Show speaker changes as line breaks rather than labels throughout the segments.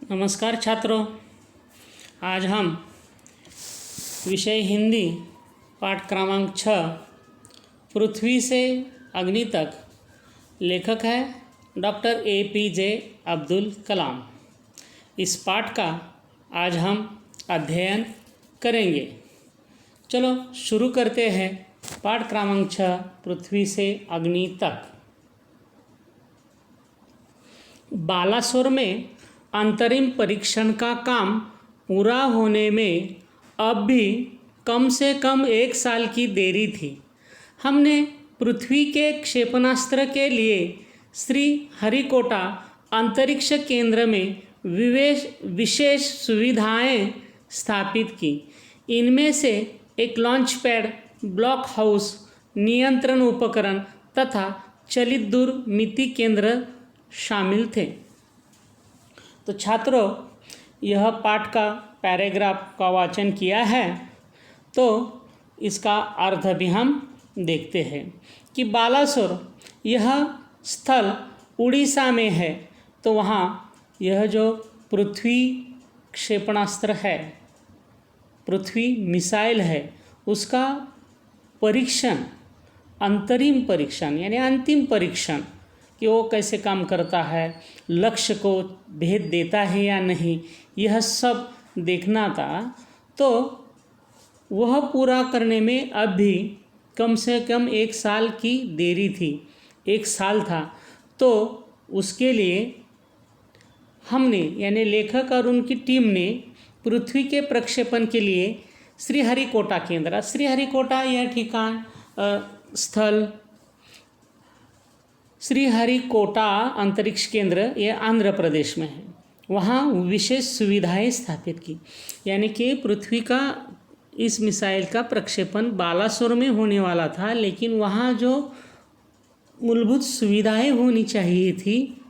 नमस्कार छात्रों, आज हम विषय हिंदी पाठ क्रमांक 6 पृथ्वी से अग्नि तक, लेखक है डॉक्टर APJ अब्दुल कलाम। इस पाठ का आज हम अध्ययन करेंगे। चलो शुरू करते हैं। पाठ क्रमांक 6 पृथ्वी से अग्नि तक। बालासोर में अंतरिम परीक्षण का काम पूरा होने में अब भी कम से कम 1 साल की देरी थी। हमने पृथ्वी के क्षेपणास्त्र के लिए श्री हरिकोटा अंतरिक्ष केंद्र में विशेष सुविधाएं स्थापित की। इनमें से एक लॉन्च पैड, ब्लॉक हाउस, नियंत्रण उपकरण तथा चलित दूरमिति केंद्र शामिल थे। तो छात्रों, यह पाठ का पैराग्राफ का वाचन किया है, तो इसका अर्थ भी हम देखते हैं कि बालासोर यह स्थल उड़ीसा में है। तो वहाँ यह जो पृथ्वी क्षेपणास्त्र है, पृथ्वी मिसाइल है, उसका परीक्षण, अंतरिम परीक्षण यानी अंतिम परीक्षण कि वो कैसे काम करता है, लक्ष्य को भेद देता है या नहीं, यह सब देखना था। तो वह पूरा करने में अब भी कम से कम 1 साल की देरी थी। 1 साल था। तो उसके लिए हमने यानी लेखक और उनकी टीम ने पृथ्वी के प्रक्षेपण के लिए श्रीहरिकोटा केंद्र, श्रीहरिकोटा यह ठिकान स्थल श्रीहरिकोटा अंतरिक्ष केंद्र ये आंध्र प्रदेश में है। वहाँ विशेष सुविधाएं स्थापित की, यानी कि पृथ्वी का इस मिसाइल का प्रक्षेपण बालासोर में होने वाला था, लेकिन वहाँ जो मूलभूत सुविधाएं होनी चाहिए थी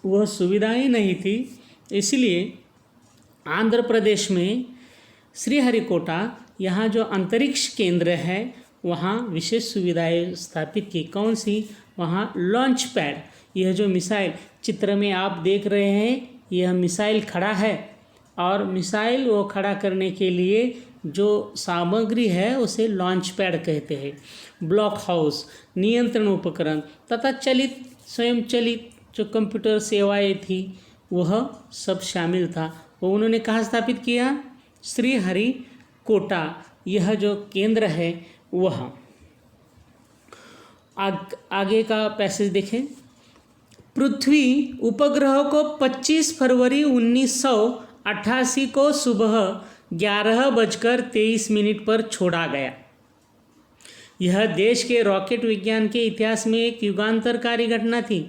वह सुविधाएं नहीं थी। इसलिए आंध्र प्रदेश में श्रीहरिकोटा यहाँ जो अंतरिक्ष केंद्र है वहाँ विशेष सुविधाएं स्थापित की। कौन सी? वहाँ लॉन्च पैड, यह जो मिसाइल चित्र में आप देख रहे हैं, यह मिसाइल खड़ा है और मिसाइल वो खड़ा करने के लिए जो सामग्री है उसे लॉन्च पैड कहते हैं। ब्लॉक हाउस, नियंत्रण उपकरण तथा स्वयं चलित जो कंप्यूटर सेवाएं थी वह सब शामिल था। वो उन्होंने कहाँ स्थापित किया? श्रीहरिकोटा, यह जो केंद्र है वह। आगे का पैसेज देखें। पृथ्वी उपग्रह को 25 फरवरी 1988 को सुबह 11:23 पर छोड़ा गया। यह देश के रॉकेट विज्ञान के इतिहास में एक युगांतरकारी घटना थी।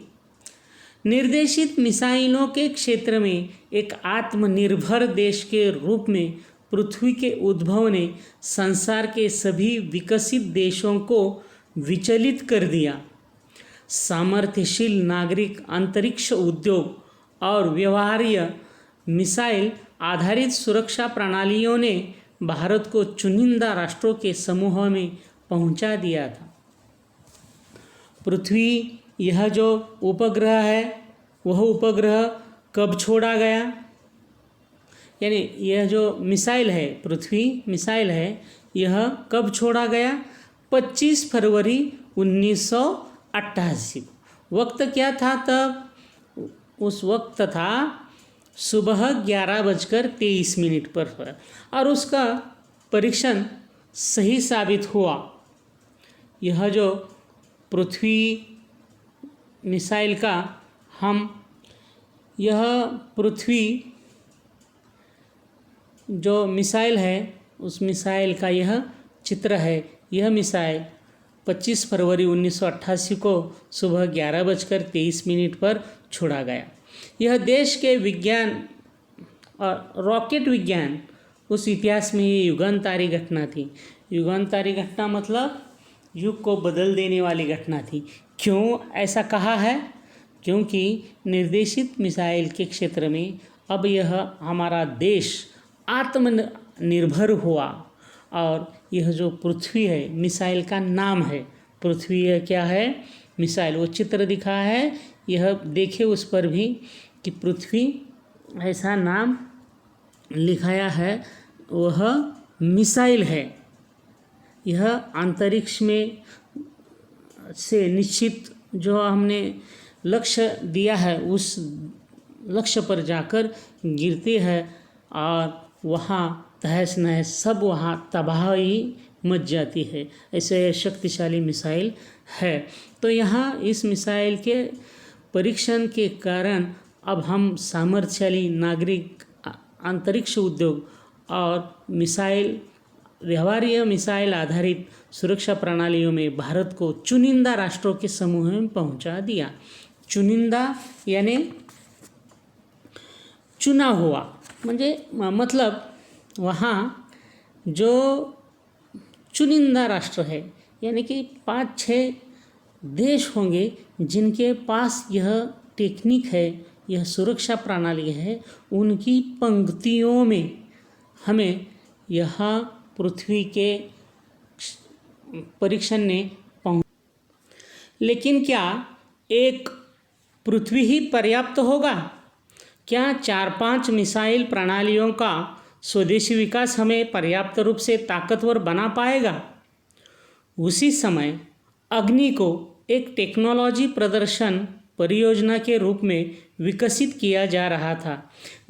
निर्देशित मिसाइलों के क्षेत्र में एक आत्मनिर्भर देश के रूप में पृथ्वी के उद्भव ने संसार के सभी विकसित देशों को विचलित कर दिया। सामर्थ्यशील नागरिक अंतरिक्ष उद्योग और व्यवहार्य मिसाइल आधारित सुरक्षा प्रणालियों ने भारत को चुनिंदा राष्ट्रों के समूह में पहुंचा दिया था। पृथ्वी यह जो उपग्रह है वह उपग्रह कब छोड़ा गया, यानी यह जो मिसाइल है, पृथ्वी मिसाइल है, यह कब छोड़ा गया? 25 फरवरी 1988। वक्त क्या था तब? उस वक्त था सुबह 11:23 पर और उसका परीक्षण सही साबित हुआ। यह जो पृथ्वी मिसाइल का यह पृथ्वी जो मिसाइल है उस मिसाइल का यह चित्र है। यह मिसाइल 25 फरवरी 1988 को सुबह 11:23 पर छोड़ा गया। यह देश के विज्ञान और रॉकेट विज्ञान उस इतिहास में ये युगांतकारी घटना थी। युगांतकारी घटना मतलब युग को बदल देने वाली घटना थी। क्यों ऐसा कहा है? क्योंकि निर्देशित मिसाइल के क्षेत्र में अब यह हमारा देश आत्मनिर्भर हुआ और यह जो पृथ्वी है, मिसाइल का नाम है पृथ्वी, यह क्या है? मिसाइल। वो चित्र दिखा है, यह देखे उस पर भी कि पृथ्वी ऐसा नाम लिखाया है वह मिसाइल है। यह अंतरिक्ष में से निश्चित जो हमने लक्ष्य दिया है उस लक्ष्य पर जाकर गिरती है और वहाँ तहस नहस सब वहाँ तबाही मच जाती है। ऐसे शक्तिशाली मिसाइल है। तो यहाँ इस मिसाइल के परीक्षण के कारण अब हम सामर्थ्यशाली नागरिक अंतरिक्ष उद्योग और मिसाइल व्यवहार्य मिसाइल आधारित सुरक्षा प्रणालियों में भारत को चुनिंदा राष्ट्रों के समूह में पहुंचा दिया। चुनिंदा यानी चुना हुआ, म्हणजे मतलब वहाँ जो चुनिंदा राष्ट्र है यानी कि 5-6 देश होंगे जिनके पास यह टेक्निक है, यह सुरक्षा प्रणाली है, उनकी पंक्तियों में हमें यह पृथ्वी के परीक्षण ने पहुँच। लेकिन क्या एक पृथ्वी ही पर्याप्त होगा? क्या 4-5 मिसाइल प्रणालियों का स्वदेशी विकास हमें पर्याप्त रूप से ताकतवर बना पाएगा? उसी समय अग्नि को एक टेक्नोलॉजी प्रदर्शन परियोजना के रूप में विकसित किया जा रहा था।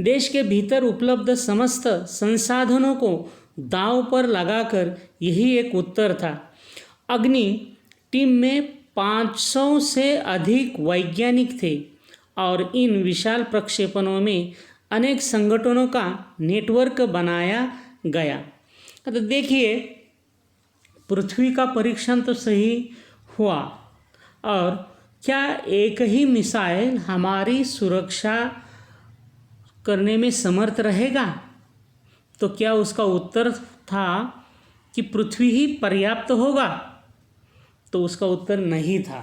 देश के भीतर उपलब्ध समस्त संसाधनों को दांव पर लगाकर यही एक उत्तर था। अग्नि टीम में 500 से अधिक वैज्ञानिक थे और इन विशाल प्रक्षेपणों में अनेक संगठनों का नेटवर्क बनाया गया। तो देखिए, पृथ्वी का परीक्षण तो सही हुआ, और क्या एक ही मिसाइल हमारी सुरक्षा करने में समर्थ रहेगा? तो क्या उसका उत्तर था कि पृथ्वी ही पर्याप्त होगा? तो उसका उत्तर नहीं था।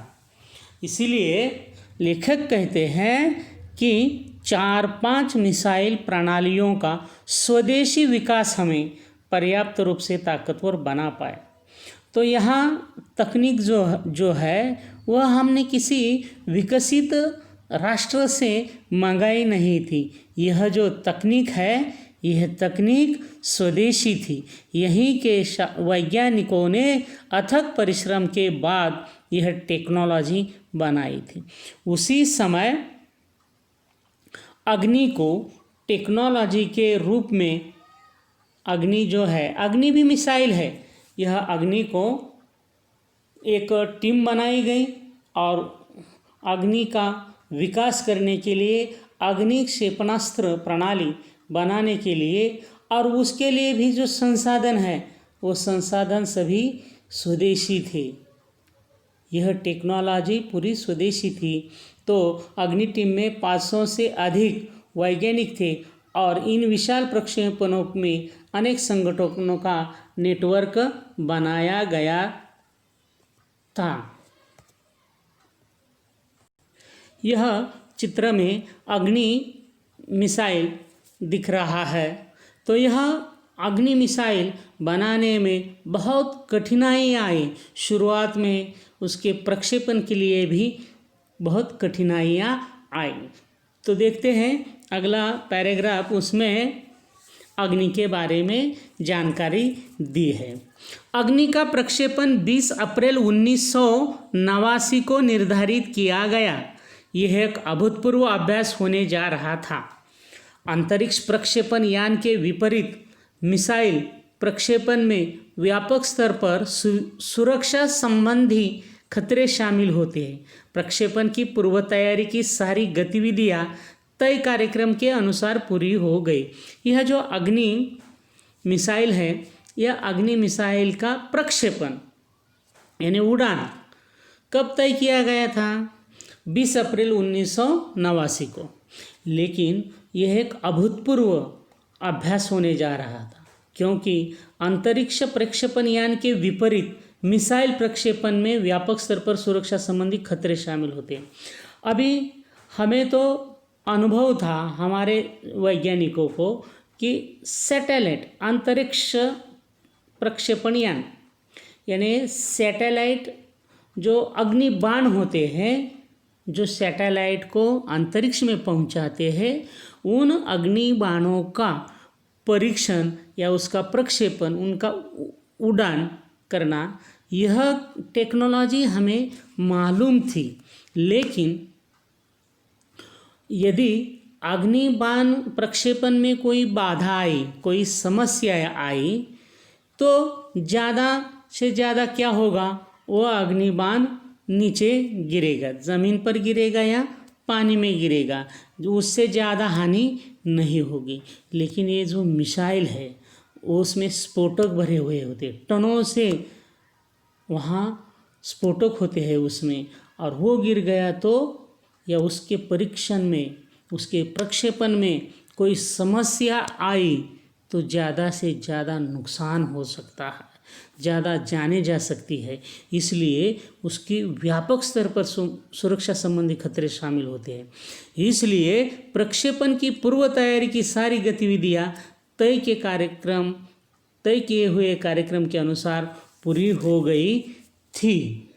इसीलिए लेखक कहते हैं कि 4-5 मिसाइल प्रणालियों का स्वदेशी विकास हमें पर्याप्त रूप से ताकतवर बना पाए। तो यहाँ तकनीक जो है वह हमने किसी विकसित राष्ट्र से मंगाई नहीं थी। यह जो तकनीक है, यह तकनीक स्वदेशी थी। यहीं के वैज्ञानिकों ने अथक परिश्रम के बाद यह टेक्नोलॉजी बनाई थी। उसी समय अग्नि को टेक्नोलॉजी के रूप में, अग्नि जो है, अग्नि भी मिसाइल है। यह अग्नि को एक टीम बनाई गई और अग्नि का विकास करने के लिए, अग्नि क्षेपणास्त्र प्रणाली बनाने के लिए, और उसके लिए भी जो संसाधन है वो संसाधन सभी स्वदेशी थे। यह टेक्नोलॉजी पूरी स्वदेशी थी। तो अग्नि टीम में 500 से अधिक वैज्ञानिक थे और इन विशाल प्रक्षेपणों में अनेक संगठनों का नेटवर्क बनाया गया था। यह चित्र में अग्नि मिसाइल दिख रहा है। तो यह अग्नि मिसाइल बनाने में बहुत कठिनाइयाँ आई। शुरुआत में उसके प्रक्षेपण के लिए भी बहुत कठिनाइयाँ आई। तो देखते हैं अगला पैराग्राफ, उसमें अग्नि के बारे में जानकारी दी है। अग्नि का प्रक्षेपण 20 अप्रैल 1989 को निर्धारित किया गया। यह एक अभूतपूर्व अभ्यास होने जा रहा था। अंतरिक्ष प्रक्षेपण यान के विपरीत मिसाइल प्रक्षेपण में व्यापक स्तर पर सुरक्षा संबंधी खतरे शामिल होते हैं। प्रक्षेपण की पूर्व तैयारी की सारी गतिविधियां तय कार्यक्रम के अनुसार पूरी हो गई। यह जो अग्नि मिसाइल है, यह अग्नि मिसाइल का प्रक्षेपण यानी उड़ान कब तय किया गया था? 20 अप्रैल 1989 को। लेकिन यह एक अभूतपूर्व अभ्यास होने जा रहा था, क्योंकि अंतरिक्ष प्रक्षेपण यान के विपरीत मिसाइल प्रक्षेपण में व्यापक स्तर पर सुरक्षा संबंधी खतरे शामिल होते हैं। अभी हमें तो अनुभव था हमारे वैज्ञानिकों को कि सैटेलाइट अंतरिक्ष प्रक्षेपण यान यानी सैटेलाइट जो अग्निबाण होते हैं, जो सैटेलाइट को अंतरिक्ष में पहुंचाते हैं, उन अग्निबाणों का परीक्षण या उसका प्रक्षेपण, उनका उड़ान करना, यह टेक्नोलॉजी हमें मालूम थी। लेकिन यदि अग्निबाण प्रक्षेपण में कोई बाधा आई, कोई समस्या आई, तो ज़्यादा से ज़्यादा क्या होगा, वह अग्निबाण नीचे गिरेगा, ज़मीन पर गिरेगा या पानी में गिरेगा, जो उससे ज़्यादा हानि नहीं होगी। लेकिन ये जो मिसाइल है उसमें स्फोटक भरे हुए होते, टनों से वहाँ स्फोटक होते हैं उसमें, और वो गिर गया तो या उसके परीक्षण में, उसके प्रक्षेपण में कोई समस्या आई तो ज़्यादा से ज़्यादा नुकसान हो सकता है, ज़्यादा जाने जा सकती है। इसलिए उसकी व्यापक स्तर पर सुरक्षा संबंधी खतरे शामिल होते हैं। इसलिए प्रक्षेपण की पूर्व तैयारी की सारी गतिविधियाँ तय किए हुए कार्यक्रम के अनुसार पूरी हो गई थी।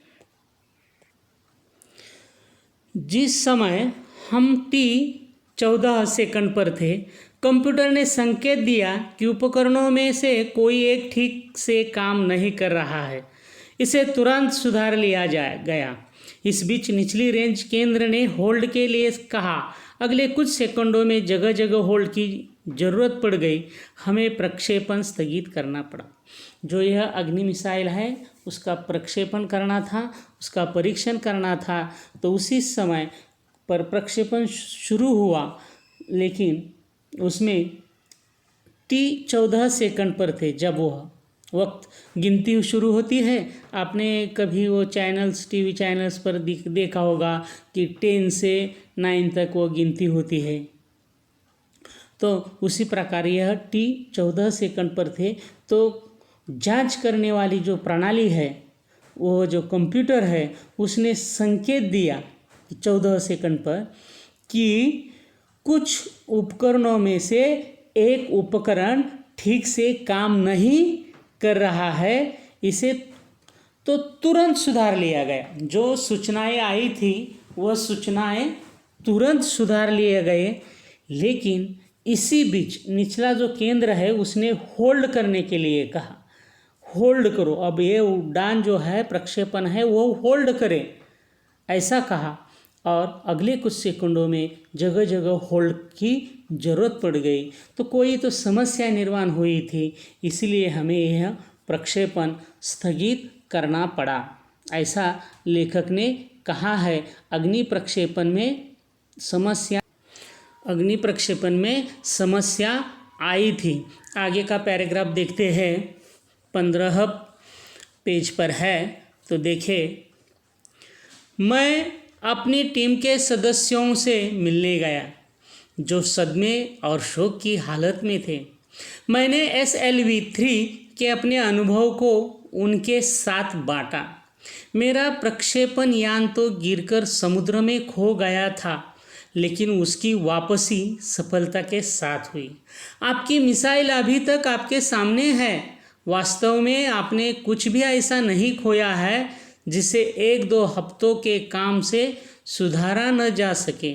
जिस समय हम T14 सेकंड पर थे, कंप्यूटर ने संकेत दिया कि उपकरणों में से कोई एक ठीक से काम नहीं कर रहा है। इसे तुरंत सुधार लिया गया। इस बीच निचली रेंज केंद्र ने होल्ड के लिए कहा। अगले कुछ सेकंडों में जगह जगह होल्ड की ज़रूरत पड़ गई। हमें प्रक्षेपण स्थगित करना पड़ा। जो यह अग्नि मिसाइल है उसका प्रक्षेपण करना था, उसका परीक्षण करना था, तो उसी समय पर प्रक्षेपण शुरू हुआ। लेकिन उसमें T14 सेकंड पर थे जब वह वक्त गिनती शुरू होती है। आपने कभी वो चैनल्स, टीवी चैनल्स पर देखा होगा कि 10 से 9 तक वो गिनती होती है। तो उसी प्रकार यह T14 सेकंड पर थे। तो जांच करने वाली जो प्रणाली है, वो जो कंप्यूटर है, उसने संकेत दिया 14 सेकंड पर कि कुछ उपकरणों में से एक उपकरण ठीक से काम नहीं कर रहा है। इसे तो तुरंत सुधार लिया गया। जो सूचनाएं आई थी वह सूचनाएं तुरंत सुधार लिए गए। लेकिन इसी बीच निचला जो केंद्र है उसने होल्ड करने के लिए कहा, होल्ड करो, अब ये उड़ान जो है, प्रक्षेपण है, वो होल्ड करे, ऐसा कहा। और अगले कुछ सेकंडों में जगह जगह होल्ड की ज़रूरत पड़ गई। तो कोई तो समस्या निर्माण हुई थी, इसलिए हमें यह प्रक्षेपण स्थगित करना पड़ा, ऐसा लेखक ने कहा है। अग्नि प्रक्षेपण में समस्या आई थी। आगे का पैराग्राफ देखते हैं, 15 पेज पर है। तो देखें, मैं अपनी टीम के सदस्यों से मिलने गया जो सदमे और शोक की हालत में थे। मैंने SLV-3 के अपने अनुभव को उनके साथ बांटा। मेरा प्रक्षेपण यान तो गिरकर समुद्र में खो गया था, लेकिन उसकी वापसी सफलता के साथ हुई। आपकी मिसाइल अभी तक आपके सामने है। वास्तव में आपने कुछ भी ऐसा नहीं खोया है जिसे 1-2 हफ्तों के काम से सुधारा न जा सके।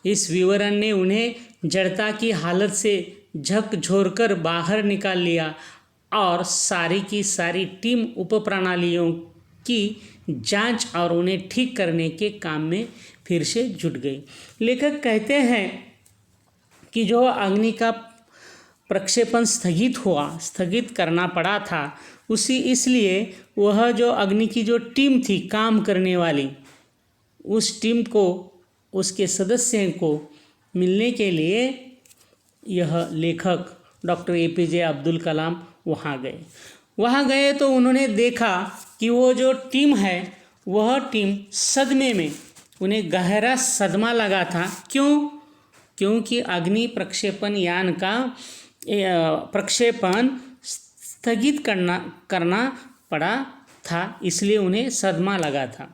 इस विवरण ने उन्हें जड़ता की हालत से झकझोरकर बाहर निकाल लिया और सारी की सारी टीम उपप्रणालियों की जांच और उन्हें ठीक करने के काम में फिर से जुट गई। लेखक कहते हैं कि जो अग्नि का प्रक्षेपण स्थगित करना पड़ा था, इसलिए वह जो अग्नि की जो टीम थी काम करने वाली, उस टीम को, उसके सदस्य को मिलने के लिए यह लेखक डॉक्टर APJ अब्दुल कलाम वहाँ गए तो उन्होंने देखा कि वो जो टीम है, वह टीम सदमे में, उन्हें गहरा सदमा लगा था। क्योंकि अग्नि प्रक्षेपण यान का प्रक्षेपण स्थगित करना पड़ा था, इसलिए उन्हें सदमा लगा था।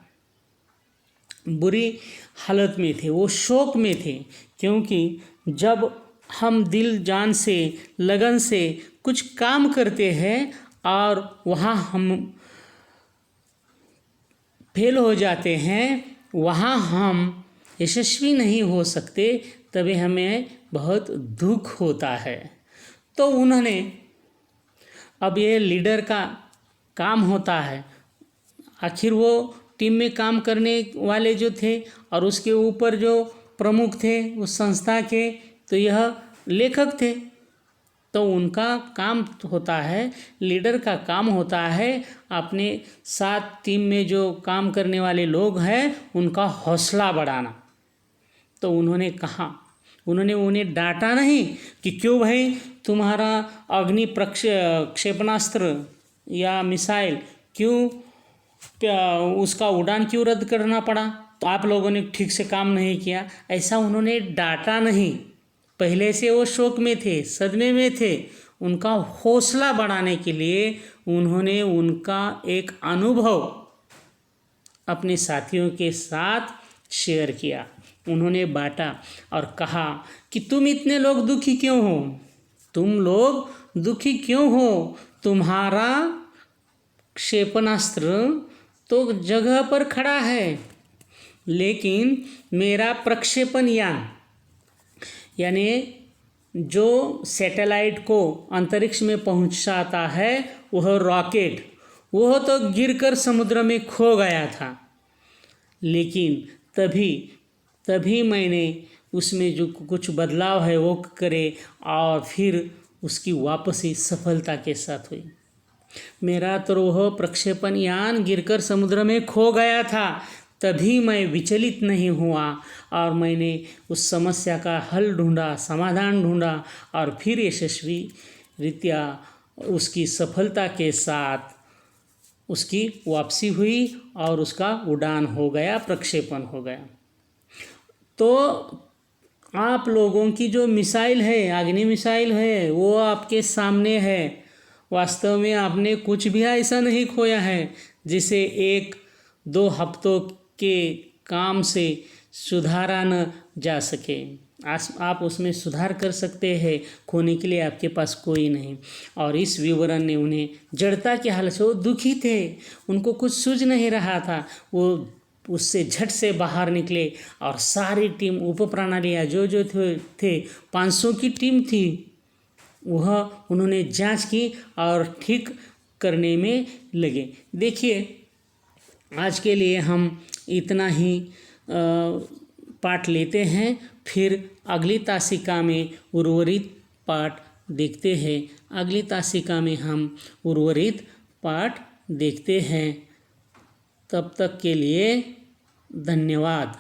बुरी हालत में थे, वो शोक में थे। क्योंकि जब हम दिल जान से, लगन से कुछ काम करते हैं और वहाँ हम फेल हो जाते हैं, वहाँ हम यशस्वी नहीं हो सकते, तभी हमें बहुत दुख होता है। तो उन्होंने, अब ये लीडर का काम होता है, आखिर वो टीम में काम करने वाले जो थे और उसके ऊपर जो प्रमुख थे उस संस्था के, तो यह लेखक थे। तो उनका काम होता है, लीडर का काम होता है अपने साथ टीम में जो काम करने वाले लोग हैं उनका हौसला बढ़ाना। तो उन्होंने कहा, उन्होंने उन्हें डांटा नहीं कि क्यों भाई तुम्हारा अग्नि क्षेपणास्त्र या मिसाइल क्यों उसका उड़ान क्यों रद्द करना पड़ा, तो आप लोगों ने ठीक से काम नहीं किया, ऐसा उन्होंने डांटा नहीं। पहले से वो शोक में थे, सदमे में थे। उनका हौसला बढ़ाने के लिए उन्होंने उनका एक अनुभव अपने साथियों के साथ शेयर किया, उन्होंने बांटा और कहा कि तुम इतने लोग दुखी क्यों हो, तुम लोग दुखी क्यों हो, तुम्हारा क्षेपणास्त्र तो जगह पर खड़ा है, लेकिन मेरा प्रक्षेपण यान यानी जो सैटेलाइट को अंतरिक्ष में पहुंचाता है वह रॉकेट, वह तो गिरकर समुद्र में खो गया था। लेकिन तभी मैंने उसमें जो कुछ बदलाव है वो करे और फिर उसकी वापसी सफलता के साथ हुई। मेरा तो वह प्रक्षेपण यान गिरकर समुद्र में खो गया था, तभी मैं विचलित नहीं हुआ और मैंने उस समस्या का हल ढूंढा, समाधान ढूंढा और फिर यशस्वी रीत्या उसकी सफलता के साथ उसकी वापसी हुई और उसका उड़ान हो गया, प्रक्षेपण हो गया। तो आप लोगों की जो मिसाइल है, अग्नि मिसाइल है, वो आपके सामने है। वास्तव में आपने कुछ भी ऐसा नहीं खोया है जिसे 1-2 हफ्तों के काम से सुधारा न जा सके। आप उसमें सुधार कर सकते हैं, खोने के लिए आपके पास कोई नहीं। और इस विवरण ने उन्हें जड़ता के हालत से, वो दुखी थे, उनको कुछ सूझ नहीं रहा था, वो उससे झट से बाहर निकले और सारी टीम, उप प्रणालियाँ जो थे 500 की टीम थी, वह उन्होंने जांच की और ठीक करने में लगे। देखिए, आज के लिए हम इतना ही पाठ लेते हैं, फिर अगली तासिका में उर्वरित पाठ देखते हैं। अगली तासिका में हम उर्वरित पाठ देखते हैं। तब तक के लिए धन्यवाद।